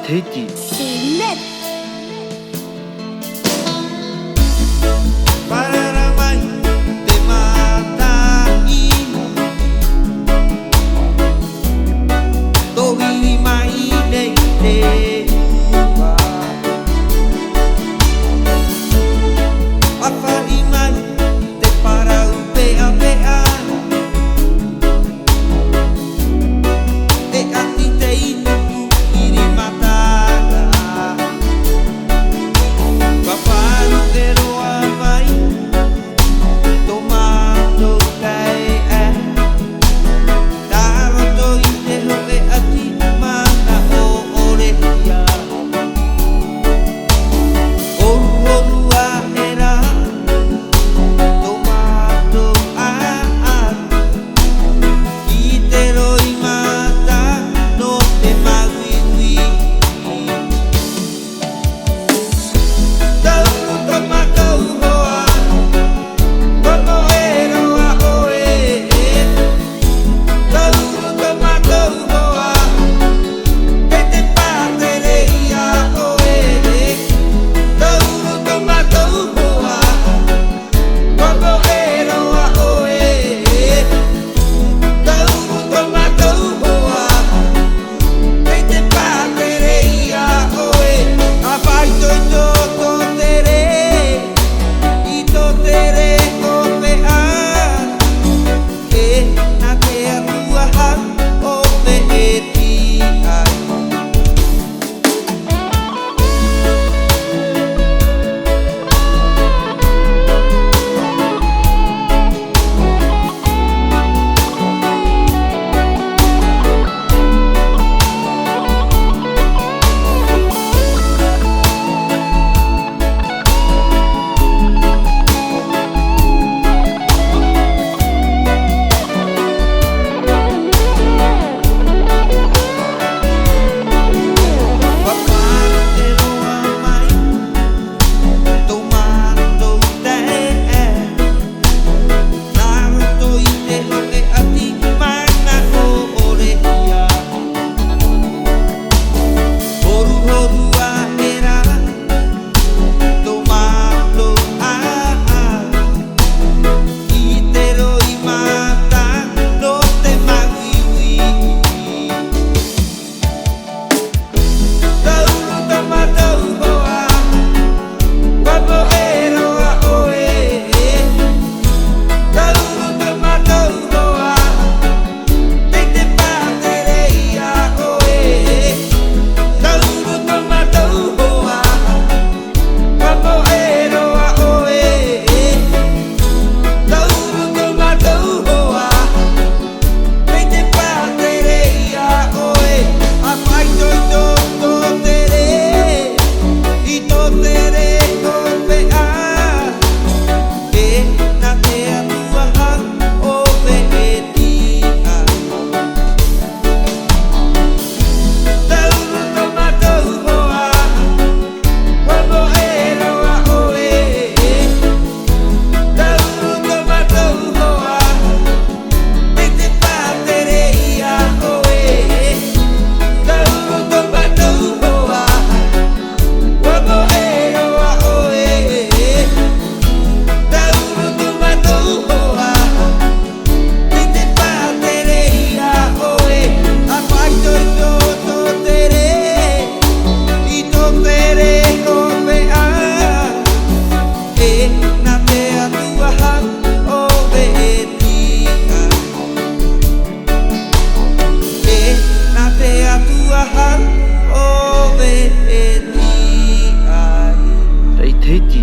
Tahiti. Pararamai te matai Tohiri mai nei te ua Awhari mai te parau pea pea E ati te ituku iri matara Paparu e roa mai Tomato kai e Taro to i te hoe ati mana o ore ia Oru oru a era Tomato a I te roi mata no te mawiwi Tauru tomato hoa Como era a oe Tauru tomato hoa Que te patereia oe Tauru tomato hoa Como era a oe Tauru tomato hoa Que te patereia oe A vai toi to tere I to tere o pea E na te atua han o pe e ti ai Paparu te roa mai Tomato te e Taro to i te hoe ati mana o ore ia Horu horu a era Tomato a I te roi mata no te mawiwi Tauru tomato hoa Como era a oe Tauru tomato hoa Te te patereia oe Tauru tomato hoa Como era a oe Tauru tomato hoa Te te patereia oe A pai toi to tere I to tere o pea E na te atua han o pe e ti ai Tauru tomato hoa Como era a oe Tauru tomato hoa Te te patereia oe Tauru tomato hoa Como era a oe Tauru tomato hoa Te te patereia oe A pai toi to tere I to tere o pea E na te atua han o pe e ti ai E na te atua han o pe e ti ai Tahiti.